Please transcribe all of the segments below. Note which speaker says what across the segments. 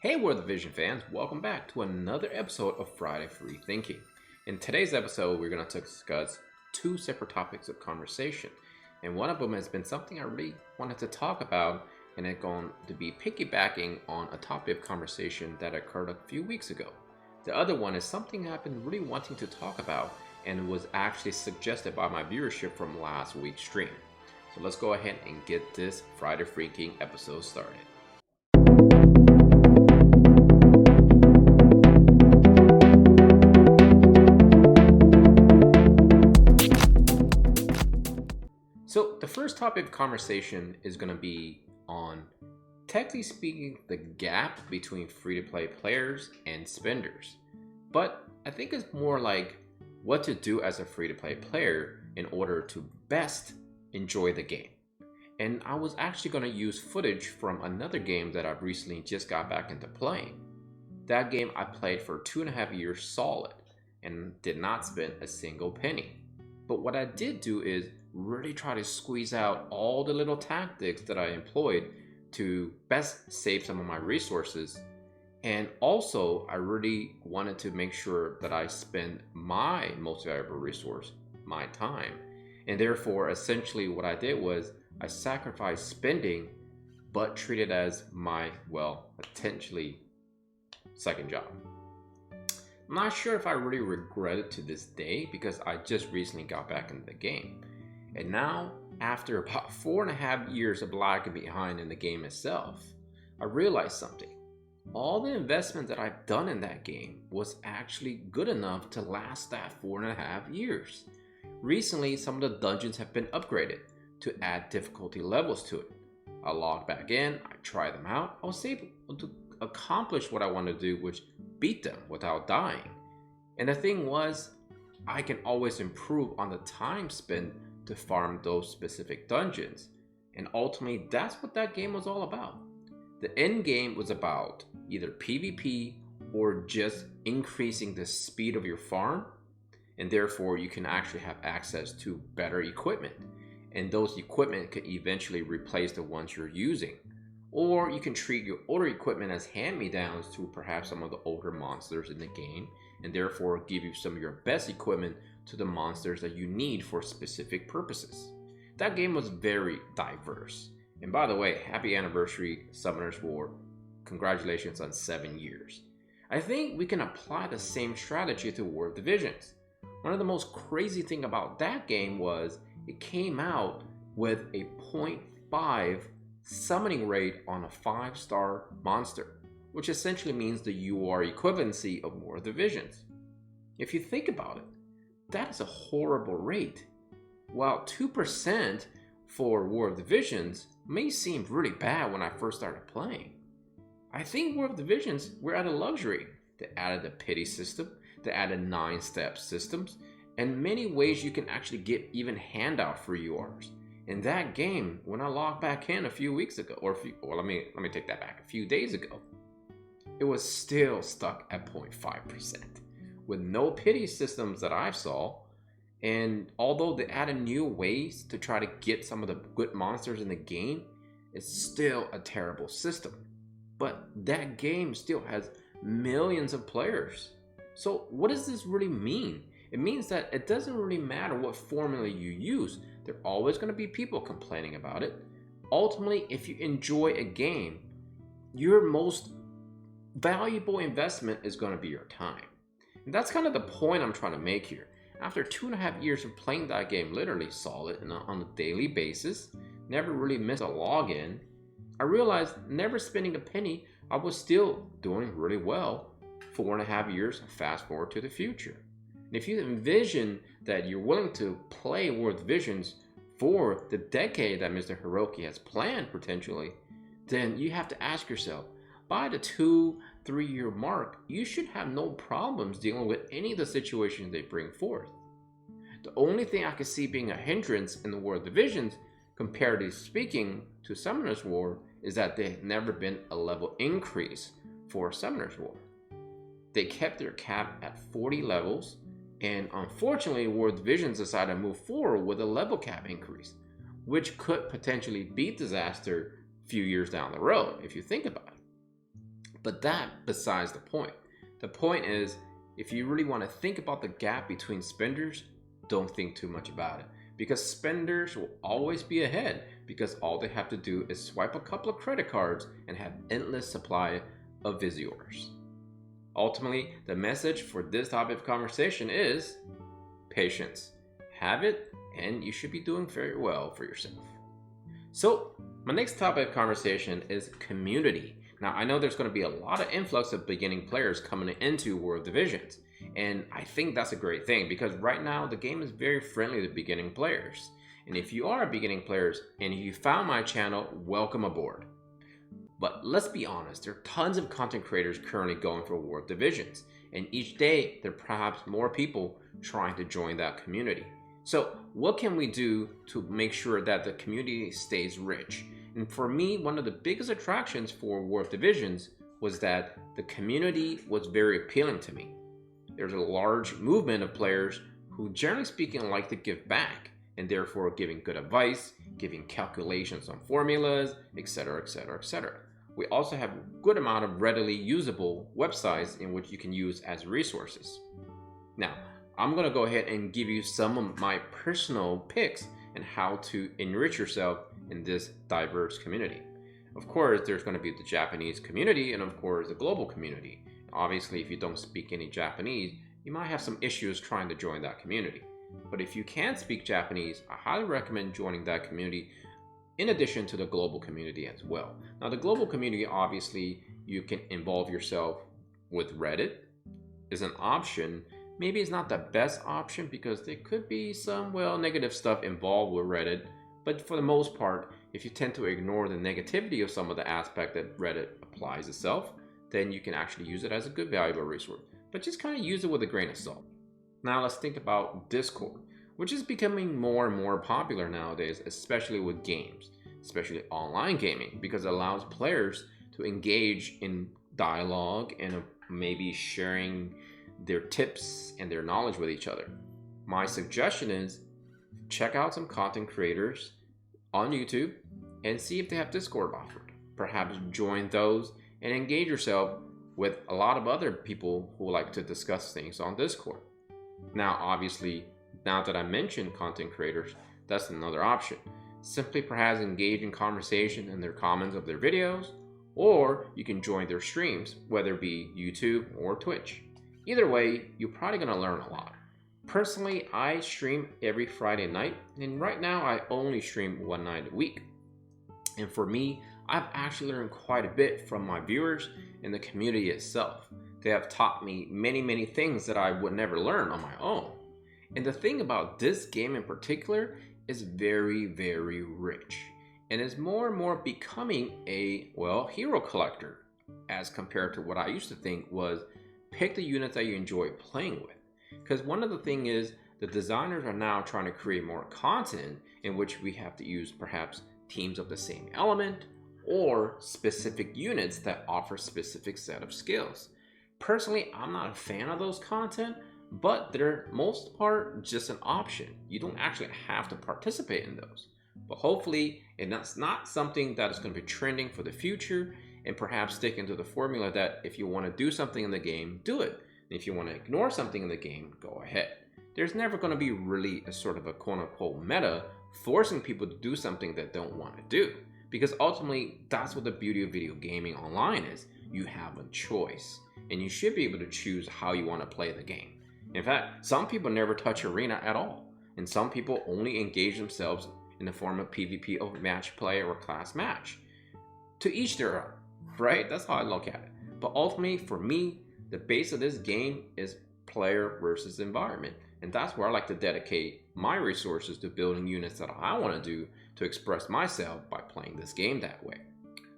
Speaker 1: Hey, World of Vision fans, welcome back to another episode of Friday Free Thinking. In today's episode, we're going to discuss two separate topics of conversation. And one of them has been something I really wanted to talk about, and it's going to be piggybacking on a topic of conversation that occurred a few weeks ago. The other one is something I've been really wanting to talk about, and was actually suggested by my viewership from last week's stream. So let's go ahead and get this Friday Free Thinking episode started. So the first topic of conversation is going to be on, technically speaking, the gap between free-to-play players and spenders. But I think it's more like what to do as a free-to-play player in order to best enjoy the game. And I was actually going to use footage from another game that I've recently just got back into playing. That game I played for 2.5 years solid and did not spend a single penny. But what I did do is really try to squeeze out all the little tactics that I employed to best save some of my resources. And also, I really wanted to make sure that I spend my most valuable resource, my time. And therefore, essentially what I did was I sacrificed spending, but treated it as my, potentially second job. I'm not sure if I really regret it to this day because I just recently got back into the game. And now, after about 4.5 years of lagging behind in the game itself, I realized something. All the investment that I've done in that game was actually good enough to last that 4.5 years. Recently, some of the dungeons have been upgraded to add difficulty levels to it. I logged back in, I tried them out, I was able to accomplish what I wanted to do, which beat them without dying. And the thing was, I can always improve on the time spent to farm those specific dungeons. And ultimately, that's what that game was all about. The end game was about either PvP or just increasing the speed of your farm, and therefore you can actually have access to better equipment. And those equipment could eventually replace the ones you're using. Or you can treat your older equipment as hand-me-downs to perhaps some of the older monsters in the game, and therefore give you some of your best equipment to the monsters that you need for specific purposes. That game was very diverse. And by the way, happy anniversary, Summoner's War. Congratulations on 7 years. I think we can apply the same strategy to War of the Visions. One of the most crazy thing about that game was it came out with a 0.5 summoning rate on a 5-star monster, which essentially means the UR equivalency of War of the Visions. If you think about it, that is a horrible rate. While 2% for War of the Visions may seem really bad when I first started playing, I think War of the Visions were at a luxury. They added a pity system, they added 9-step systems, and many ways you can actually get even handout for URs. In that game, when I logged back in a few weeks ago, let me take that back, a few days ago, it was still stuck at 0.5%. With no pity systems that I saw, and although they added new ways to try to get some of the good monsters in the game, it's still a terrible system. But that game still has millions of players. So what does this really mean? It means that it doesn't really matter what formula you use, there are always going to be people complaining about it. Ultimately, if you enjoy a game, your most valuable investment is going to be your time. And that's kind of the point I'm trying to make here. After 2.5 years of playing that game literally solid and on a daily basis, never really missed a login, I realized never spending a penny, I was still doing really well. 4.5 years, fast forward to the future. And if you envision that you're willing to play War of the Visions for the decade that Mr. Hiroki has planned potentially, then you have to ask yourself, by the 2-3 year mark, you should have no problems dealing with any of the situations they bring forth. The only thing I can see being a hindrance in the War of the Visions, comparatively speaking to Summoner's War, is that there had never been a level increase for Summoner's War. They kept their cap at 40 levels, and unfortunately War of the Visions decided to move forward with a level cap increase, which could potentially be disaster a few years down the road if you think about it. But that besides the point. The point is, if you really want to think about the gap between spenders, don't think too much about it. Because spenders will always be ahead, because all they have to do is swipe a couple of credit cards and have endless supply of visitors. Ultimately, the message for this topic of conversation is patience. Have it, and you should be doing very well for yourself. So, my next topic of conversation is community. Now, I know there's going to be a lot of influx of beginning players coming into World Divisions, and I think that's a great thing because right now the game is very friendly to beginning players. And if you are a beginning player and you found my channel, welcome aboard. But let's be honest, there are tons of content creators currently going for World Divisions, and each day there are perhaps more people trying to join that community. So what can we do to make sure that the community stays rich? And for me, one of the biggest attractions for World Divisions was that the community was very appealing to me. There's a large movement of players who, generally speaking, like to give back, and therefore giving good advice, giving calculations on formulas, etc., etc., etc. We also have a good amount of readily usable websites in which you can use as resources. Now, I'm going to go ahead and give you some of my personal picks and how to enrich yourself in this diverse community. Of course, there's going to be the Japanese community and of course the global community. Obviously, if you don't speak any Japanese, you might have some issues trying to join that community. But if you can speak Japanese, I highly recommend joining that community in addition to the global community as well. Now, the global community, obviously, you can involve yourself with Reddit is an option. Maybe it's not the best option because there could be some, negative stuff involved with Reddit. But for the most part, if you tend to ignore the negativity of some of the aspect that Reddit applies itself, then you can actually use it as a good valuable resource. But just kind of use it with a grain of salt. Now let's think about Discord, which is becoming more and more popular nowadays, especially with games, especially online gaming, because it allows players to engage in dialogue and maybe sharing their tips and their knowledge with each other. My suggestion is check out some content creators on YouTube and see if they have Discord offered. Perhaps join those and engage yourself with a lot of other people who like to discuss things on Discord. Now, obviously, now that I mentioned content creators, that's another option. Simply perhaps engage in conversation in their comments of their videos, or you can join their streams, whether it be YouTube or Twitch. Either way, you're probably going to learn a lot. Personally, I stream every Friday night, and right now I only stream one night a week. And for me, I've actually learned quite a bit from my viewers and the community itself. They have taught me many things that I would never learn on my own. And the thing about this game in particular is very rich, and is more and more becoming a, hero collector as compared to what I used to think was pick the units that you enjoy playing with. Because one of the things is the designers are now trying to create more content in which we have to use perhaps teams of the same element or specific units that offer specific set of skills. Personally, I'm not a fan of those content, but they're most part just an option. You don't actually have to participate in those. But hopefully, and that's not something that is going to be trending for the future, and perhaps stick into the formula that if you want to do something in the game, do it. And if you want to ignore something in the game, go ahead. There's never going to be really a sort of a quote-unquote meta forcing people to do something that don't want to do. Because ultimately, that's what the beauty of video gaming online is. You have a choice, and you should be able to choose how you want to play the game. In fact, some people never touch arena at all, and some people only engage themselves in the form of PvP or match play or class match. To each their own, right? That's how I look at it. But ultimately, for me, the base of this game is player versus environment, and that's where I like to dedicate my resources to building units that I want to do to express myself by playing this game that way.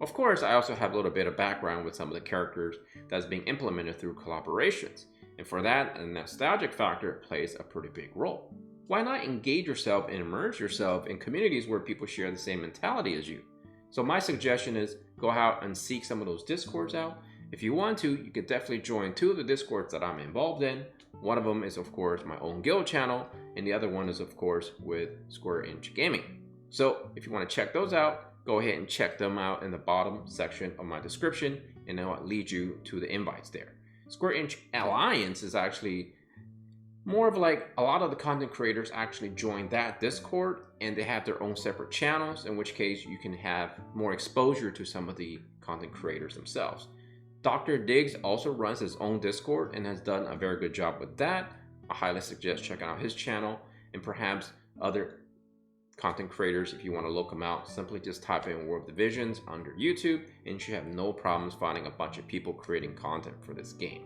Speaker 1: Of course, I also have a little bit of background with some of the characters that's being implemented through collaborations. And for that, a nostalgic factor plays a pretty big role. Why not engage yourself and immerse yourself in communities where people share the same mentality as you? So my suggestion is go out and seek some of those Discords out. If you want to, you could definitely join two of the Discords that I'm involved in. One of them is, of course, my own guild channel, and the other one is, of course, with Square Inch Gaming. So if you want to check those out, go ahead and check them out in the bottom section of my description and then what leads you to the invites there. Square Inch Alliance is actually more of like a lot of the content creators actually join that Discord, and they have their own separate channels, in which case you can have more exposure to some of the content creators themselves. Dr. Diggs also runs his own Discord and has done a very good job with that. I highly suggest checking out his channel, and perhaps other content creators. If you want to look them out, simply just type in War of Divisions under YouTube and you should have no problems finding a bunch of people creating content for this game.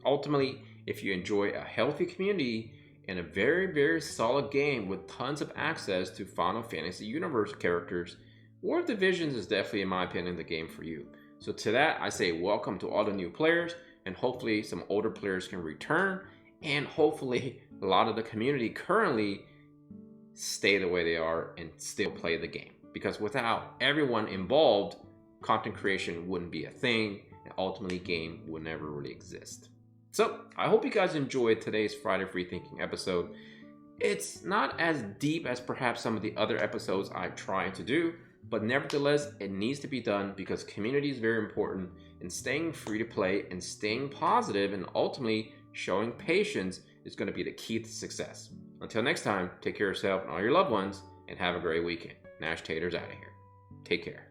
Speaker 1: Ultimately, if you enjoy a healthy community and a very solid game with tons of access to Final Fantasy Universe characters, War of Divisions is definitely, in my opinion, the game for you. So to that, I say welcome to all the new players, and hopefully some older players can return, and hopefully a lot of the community currently stay the way they are and still play the game. Because without everyone involved, content creation wouldn't be a thing, and ultimately game would never really exist. So I hope you guys enjoyed today's Friday Free Thinking episode. It's not as deep as perhaps some of the other episodes I've tried to do, but nevertheless, it needs to be done because community is very important, and staying free to play and staying positive and ultimately showing patience is going to be the key to success. Until next time, take care of yourself and all your loved ones, and have a great weekend. Nashtaters out of here. Take care.